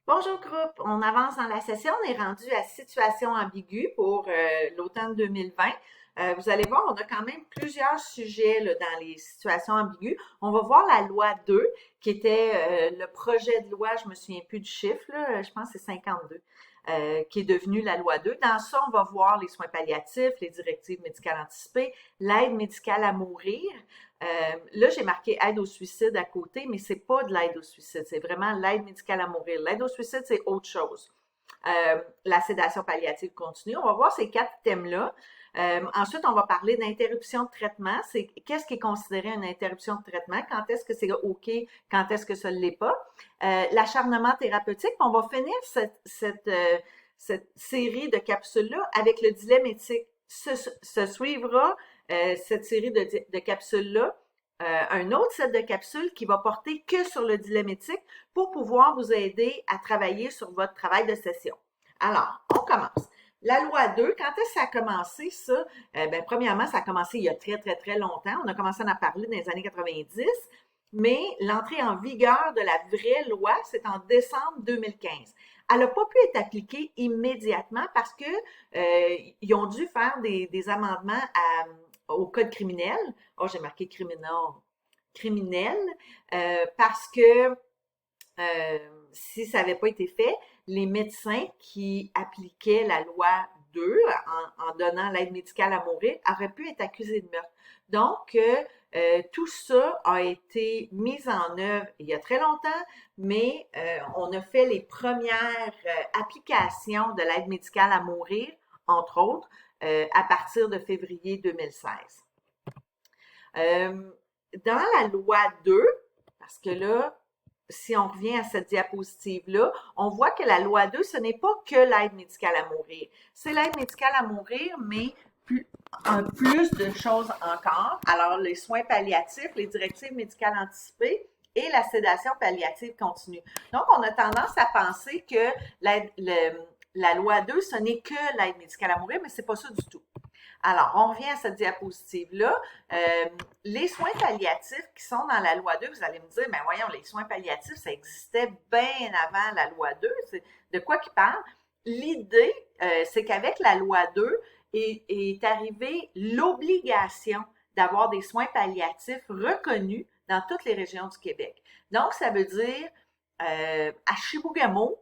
Bonjour groupe, on avance dans la session, on est rendu à situation ambiguë pour l'automne 2020. Vous allez voir, on a quand même plusieurs sujets là, dans les situations ambiguës. On va voir la loi 2, qui était le projet de loi, je me souviens plus du chiffre, là, je pense que c'est 52, qui est devenu la loi 2. Dans ça, on va voir les soins palliatifs, les directives médicales anticipées, l'aide médicale à mourir. Là, j'ai marqué aide au suicide à côté, mais c'est pas de l'aide au suicide, c'est vraiment l'aide médicale à mourir. L'aide au suicide, c'est autre chose. La sédation palliative continue. On va voir ces quatre thèmes-là. Ensuite, on va parler d'interruption de traitement. C'est qu'est-ce qui est considéré une interruption de traitement? Quand est-ce que c'est OK? Quand est-ce que ça ne l'est pas? L'acharnement thérapeutique. On va finir cette série de capsules-là avec le dilemme éthique. Se suivra cette série de capsules-là un autre set de capsules qui va porter que sur le dilemme éthique pour pouvoir vous aider à travailler sur votre travail de session. Alors, on commence. La loi 2, quand est-ce que ça a commencé, ça? Premièrement, ça a commencé il y a très, très, très longtemps. On a commencé à en parler dans les années 90, mais l'entrée en vigueur de la vraie loi, c'est en décembre 2015. Elle n'a pas pu être appliquée immédiatement parce que ils ont dû faire des amendements au code criminel. Oh, j'ai marqué criminel, parce que si ça n'avait pas été fait, les médecins qui appliquaient la loi 2 en donnant l'aide médicale à mourir auraient pu être accusés de meurtre. Donc, tout ça a été mis en œuvre il y a très longtemps, mais on a fait les premières applications de l'aide médicale à mourir, entre autres, à partir de février 2016. Dans la loi 2, parce que là, si on revient à cette diapositive-là, on voit que la loi 2, ce n'est pas que l'aide médicale à mourir. C'est l'aide médicale à mourir, mais plus de choses encore. Alors, les soins palliatifs, les directives médicales anticipées et la sédation palliative continue. Donc, on a tendance à penser que la loi 2, ce n'est que l'aide médicale à mourir, mais c'est pas ça du tout. Alors, on revient à cette diapositive-là. Les soins palliatifs qui sont dans la loi 2, vous allez me dire, mais voyons, les soins palliatifs, ça existait bien avant la loi 2. C'est de quoi qu'ils parlent? L'idée, c'est qu'avec la loi 2 est arrivée l'obligation d'avoir des soins palliatifs reconnus dans toutes les régions du Québec. Donc, ça veut dire, à Chibougamau,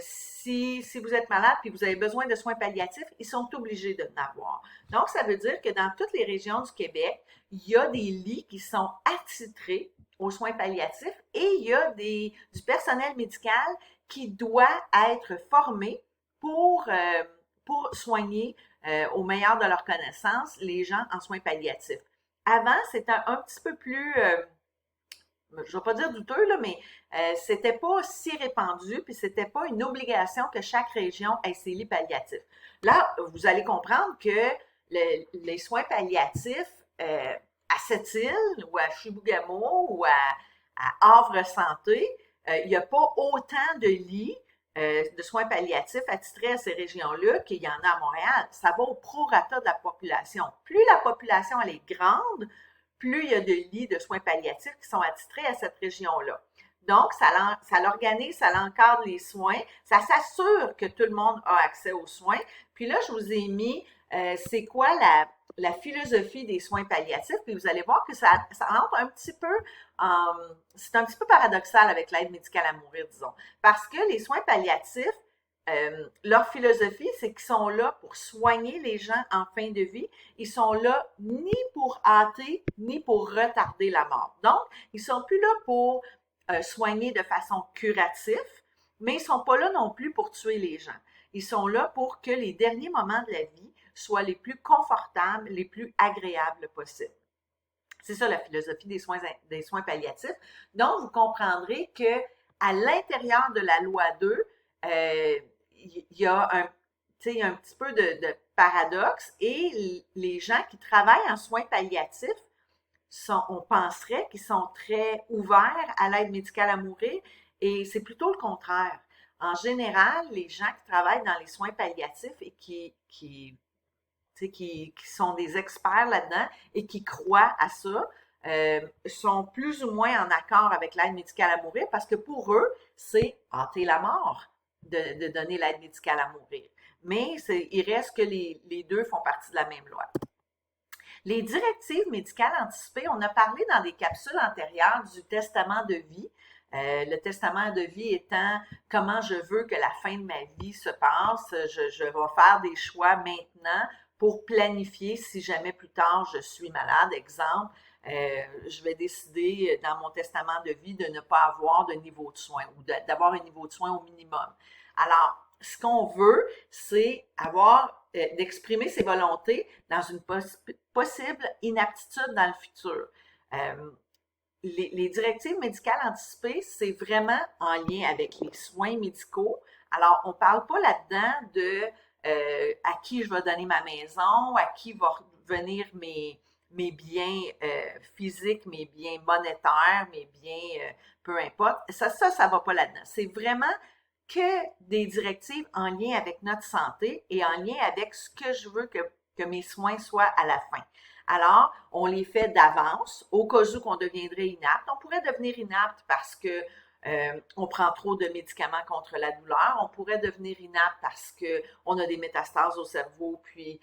si vous êtes malade et vous avez besoin de soins palliatifs, ils sont obligés de n'avoir. Donc, ça veut dire que dans toutes les régions du Québec, il y a des lits qui sont attitrés aux soins palliatifs et il y a du personnel médical qui doit être formé pour soigner au meilleur de leur connaissance les gens en soins palliatifs. Avant, c'était un petit peu plus je ne vais pas dire douteux, là, mais c'était pas si répandu, puis c'était pas une obligation que chaque région ait ses lits palliatifs. Là, vous allez comprendre que les soins palliatifs à Sept-Îles ou à Chibougamau ou à Havre-Santé, il n'y a pas autant de lits de soins palliatifs attitrés à ces régions-là qu'il y en a à Montréal. Ça va au prorata de la population. Plus la population elle est grande, plus il y a de lits de soins palliatifs qui sont attitrés à cette région-là. Donc, ça l'organise, ça l'encadre les soins, ça s'assure que tout le monde a accès aux soins. Puis là, je vous ai mis, c'est quoi la philosophie des soins palliatifs, puis vous allez voir que ça entre un petit peu, c'est un petit peu paradoxal avec l'aide médicale à mourir, disons. Parce que les soins palliatifs, leur philosophie, c'est qu'ils sont là pour soigner les gens en fin de vie. Ils sont là ni pour hâter, ni pour retarder la mort. Donc, ils sont plus là pour soigner de façon curative, mais ils sont pas là non plus pour tuer les gens. Ils sont là pour que les derniers moments de la vie soient les plus confortables, les plus agréables possibles. C'est ça la philosophie des soins palliatifs. Donc, vous comprendrez que à l'intérieur de la loi 2, il y a un petit peu de paradoxe et les gens qui travaillent en soins palliatifs, on penserait qu'ils sont très ouverts à l'aide médicale à mourir et c'est plutôt le contraire. En général, les gens qui travaillent dans les soins palliatifs et qui sont des experts là-dedans et qui croient à ça, sont plus ou moins en accord avec l'aide médicale à mourir parce que pour eux, c'est hâter la mort de donner l'aide médicale à mourir. Mais il reste que les deux font partie de la même loi. Les directives médicales anticipées, on a parlé dans des capsules antérieures du testament de vie. Le testament de vie étant comment je veux que la fin de ma vie se passe. Je vais faire des choix maintenant pour planifier si jamais plus tard je suis malade. Exemple, je vais décider dans mon testament de vie de ne pas avoir de niveau de soins ou d'avoir un niveau de soins au minimum. Alors, ce qu'on veut, c'est d'exprimer ses volontés dans une possible inaptitude dans le futur. Les directives médicales anticipées, c'est vraiment en lien avec les soins médicaux. Alors, on ne parle pas là-dedans de à qui je vais donner ma maison, à qui va venir mes biens physiques, mes biens monétaires, mes biens, peu importe. Ça ne va pas là-dedans. C'est vraiment que des directives en lien avec notre santé et en lien avec ce que je veux que mes soins soient à la fin. Alors, on les fait d'avance, au cas où qu'on deviendrait inapte. On pourrait devenir inapte parce que on prend trop de médicaments contre la douleur. On pourrait devenir inapte parce qu'on a des métastases au cerveau, puis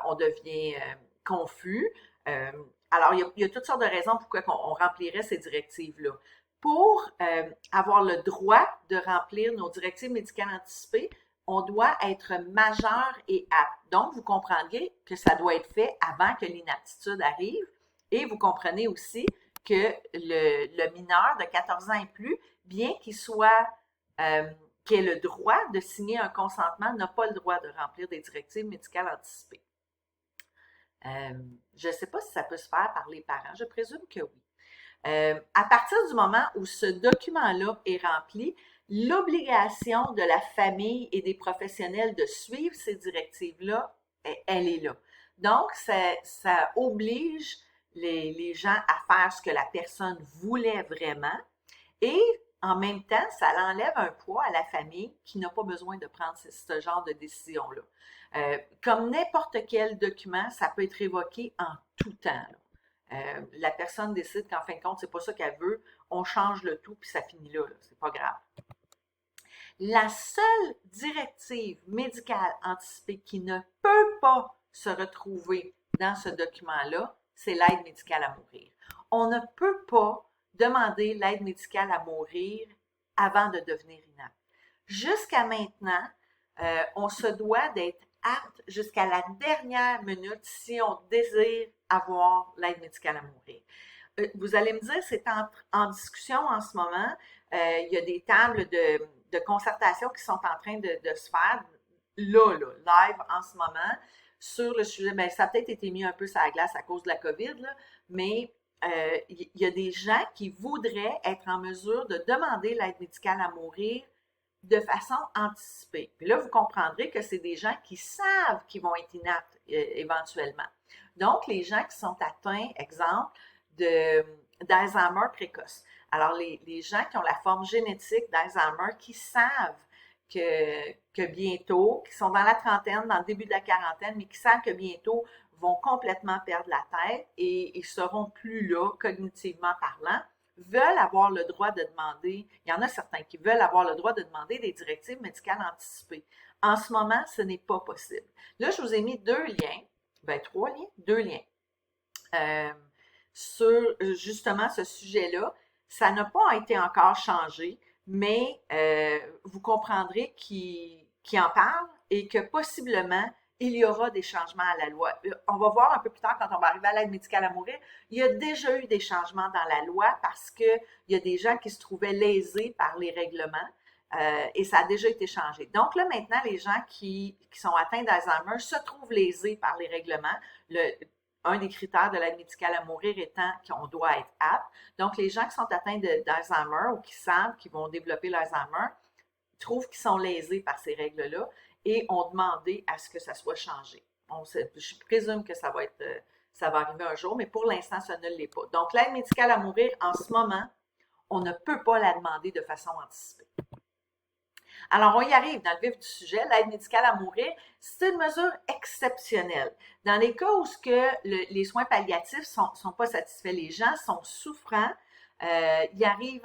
on devient confus. Alors, il y a toutes sortes de raisons pourquoi on remplirait ces directives-là. Pour avoir le droit de remplir nos directives médicales anticipées, on doit être majeur et apte. Donc, vous comprendrez que ça doit être fait avant que l'inaptitude arrive. Et vous comprenez aussi que le mineur de 14 ans et plus, bien qu'il ait le droit de signer un consentement, n'a pas le droit de remplir des directives médicales anticipées. Je ne sais pas si ça peut se faire par les parents. Je présume que oui. À partir du moment où ce document-là est rempli, l'obligation de la famille et des professionnels de suivre ces directives-là, elle est là. Donc, ça oblige les gens à faire ce que la personne voulait vraiment et en même temps, ça enlève un poids à la famille qui n'a pas besoin de prendre ce genre de décision-là. Comme n'importe quel document, ça peut être révoqué en tout temps. La personne décide qu'en fin de compte, c'est pas ça qu'elle veut, on change le tout puis ça finit là, c'est pas grave. La seule directive médicale anticipée qui ne peut pas se retrouver dans ce document-là, c'est l'aide médicale à mourir. On ne peut pas demander l'aide médicale à mourir avant de devenir inapte. Jusqu'à maintenant, on se doit d'être apte jusqu'à la dernière minute si on désire avoir l'aide médicale à mourir. Vous allez me dire, c'est en discussion en ce moment. Il y a des tables de concertation qui sont en train de se faire là, live en ce moment, sur le sujet. Bien, ça a peut-être été mis un peu sur la glace à cause de la COVID, là, mais il y a des gens qui voudraient être en mesure de demander l'aide médicale à mourir de façon anticipée. Puis là, vous comprendrez que c'est des gens qui savent qu'ils vont être inaptes éventuellement. Donc, les gens qui sont atteints, exemple, d'Alzheimer précoce. Alors, les gens qui ont la forme génétique d'Alzheimer, qui savent que bientôt, qui sont dans la trentaine, dans le début de la quarantaine, mais qui savent que bientôt vont complètement perdre la tête et ils seront plus là, cognitivement parlant, veulent avoir le droit de demander, il y en a certains qui veulent avoir le droit de demander des directives médicales anticipées. En ce moment, ce n'est pas possible. Là, je vous ai mis deux liens, sur justement ce sujet-là. Ça n'a pas été encore changé, mais vous comprendrez qui en parle et que possiblement, il y aura des changements à la loi. On va voir un peu plus tard quand on va arriver à l'aide médicale à mourir. Il y a déjà eu des changements dans la loi parce qu'il y a des gens qui se trouvaient lésés par les règlements et ça a déjà été changé. Donc là, maintenant, les gens qui sont atteints d'Alzheimer se trouvent lésés par les règlements. Un des critères de l'aide médicale à mourir étant qu'on doit être apte. Donc, les gens qui sont atteints d'Alzheimer ou qui savent qu'ils vont développer l'Alzheimer trouvent qu'ils sont lésés par ces règles-là et ont demandé à ce que ça soit changé. Je présume que ça va arriver un jour, mais pour l'instant, ça ne l'est pas. Donc, l'aide médicale à mourir, en ce moment, on ne peut pas la demander de façon anticipée. Alors, on y arrive dans le vif du sujet. L'aide médicale à mourir, c'est une mesure exceptionnelle. Dans les cas où les soins palliatifs sont pas satisfaits, les gens sont souffrants, ils arrivent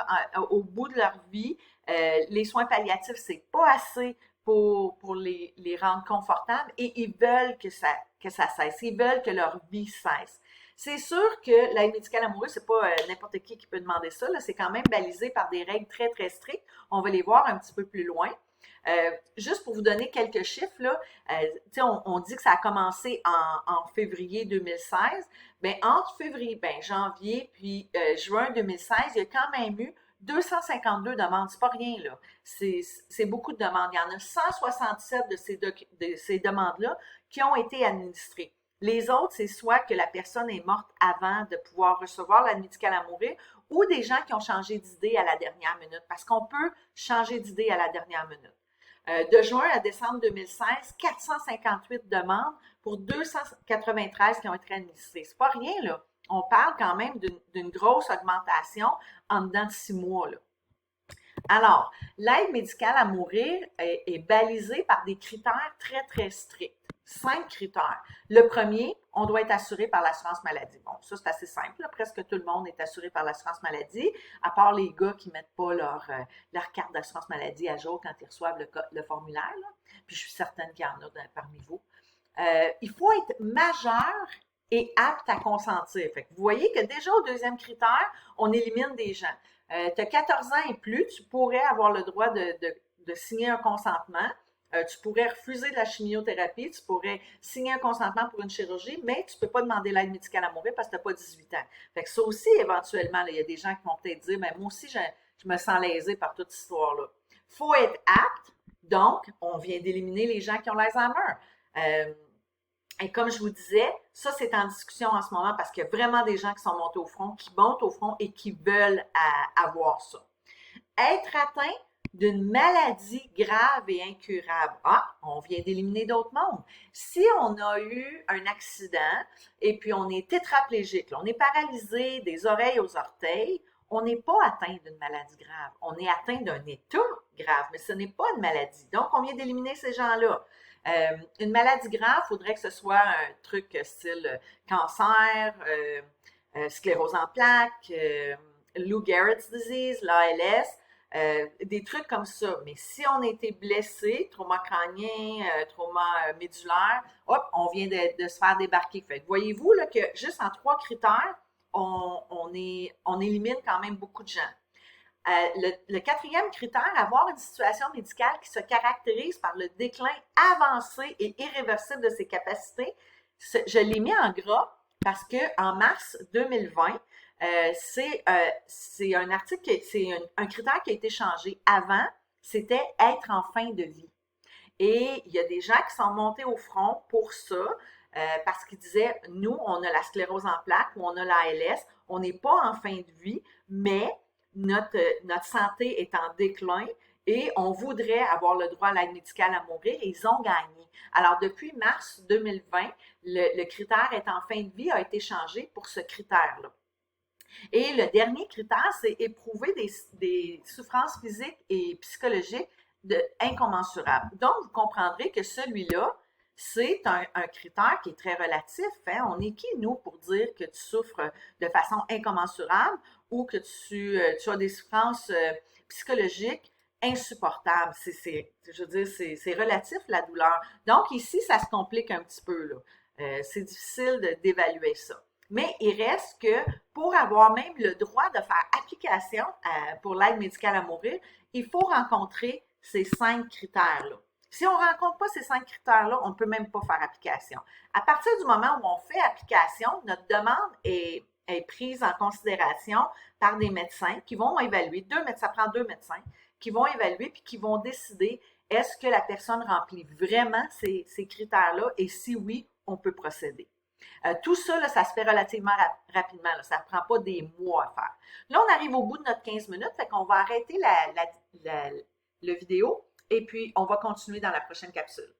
au bout de leur vie. Les soins palliatifs, c'est pas assez pour les rendre confortables et ils veulent que ça cesse. Ils veulent que leur vie cesse. C'est sûr que l'aide médicale à mourir, c'est pas n'importe qui peut demander ça. C'est quand même balisé par des règles très, très strictes. On va les voir un petit peu plus loin. Juste pour vous donner quelques chiffres, là, on dit que ça a commencé en février 2016. Ben, entre janvier puis juin 2016, il y a quand même eu 252 demandes. C'est pas rien, là. C'est beaucoup de demandes. Il y en a 167 de ces demandes-là qui ont été administrées. Les autres, c'est soit que la personne est morte avant de pouvoir recevoir l'aide médicale à mourir ou des gens qui ont changé d'idée à la dernière minute, parce qu'on peut changer d'idée à la dernière minute. De juin à décembre 2016, 458 demandes pour 293 qui ont été administrées. C'est pas rien, là. On parle quand même d'une grosse augmentation en dedans de 6 mois, là. Alors, l'aide médicale à mourir est balisée par des critères très, très stricts. 5 critères. Le premier, on doit être assuré par l'assurance maladie. Bon, ça, c'est assez simple, là. Presque tout le monde est assuré par l'assurance maladie, à part les gars qui ne mettent pas leur carte d'assurance maladie à jour quand ils reçoivent le formulaire, là. Puis je suis certaine qu'il y en a parmi vous. Il faut être majeur et apte à consentir. Fait que vous voyez que déjà au deuxième critère, on élimine des gens. Tu as 14 ans et plus, tu pourrais avoir le droit de signer un consentement. Tu pourrais refuser de la chimiothérapie, tu pourrais signer un consentement pour une chirurgie, mais tu ne peux pas demander l'aide médicale à mourir parce que tu n'as pas 18 ans. Fait que ça aussi, éventuellement, là, il y a des gens qui vont peut-être dire, mais moi aussi, je me sens lésée par toute cette histoire-là. Il faut être apte, donc on vient d'éliminer les gens qui ont l'Alzheimer. Et comme je vous disais, ça, c'est en discussion en ce moment parce qu'il y a vraiment des gens qui sont montés au front, qui montent au front et qui veulent avoir ça. Être atteint d'une maladie grave et incurable. Ah, on vient d'éliminer d'autres mondes. Si on a eu un accident et puis on est tétraplégique, là, on est paralysé des oreilles aux orteils, on n'est pas atteint d'une maladie grave. On est atteint d'un état grave, mais ce n'est pas une maladie. Donc, on vient d'éliminer ces gens-là. Une maladie grave, il faudrait que ce soit un truc style cancer, sclérose en plaques, Lou Gehrig's disease, l'ALS, des trucs comme ça. Mais si on a été blessé, trauma crânien, trauma médulaire, hop, on vient de se faire débarquer. Fait que voyez-vous là, que juste en 3 critères, on élimine quand même beaucoup de gens. Le 4e critère, avoir une situation médicale qui se caractérise par le déclin avancé et irréversible de ses capacités. Je l'ai mis en gras parce qu'en mars 2020, c'est un article, c'est un critère qui a été changé. Avant, c'était être en fin de vie. Et il y a des gens qui sont montés au front pour ça, parce qu'ils disaient, nous, on a la sclérose en plaques ou on a l'ALS, on n'est pas en fin de vie, mais notre santé est en déclin et on voudrait avoir le droit à l'aide médicale à mourir et ils ont gagné. Alors, depuis mars 2020, le critère être en fin de vie a été changé pour ce critère-là. Et le dernier critère, c'est éprouver des souffrances physiques et psychologiques incommensurables. Donc, vous comprendrez que celui-là, c'est un critère qui est très relatif. Hein? On est qui, nous, pour dire que tu souffres de façon incommensurable ou que tu as des souffrances psychologiques insupportables? Je veux dire, c'est relatif, la douleur. Donc, ici, ça se complique un petit peu, là. C'est difficile d'évaluer ça. Mais il reste que pour avoir même le droit de faire application pour l'aide médicale à mourir, il faut rencontrer ces 5 critères-là. Si on ne rencontre pas ces 5 critères-là, on ne peut même pas faire application. À partir du moment où on fait application, notre demande est prise en considération par des médecins qui vont évaluer, ça prend 2 médecins, qui vont évaluer puis qui vont décider est-ce que la personne remplit vraiment ces critères-là et si oui, on peut procéder. Tout ça, là, ça se fait relativement rapidement. Là. Ça ne prend pas des mois à faire. Là, on arrive au bout de notre 15 minutes, fait qu'on va arrêter la vidéo et puis on va continuer dans la prochaine capsule.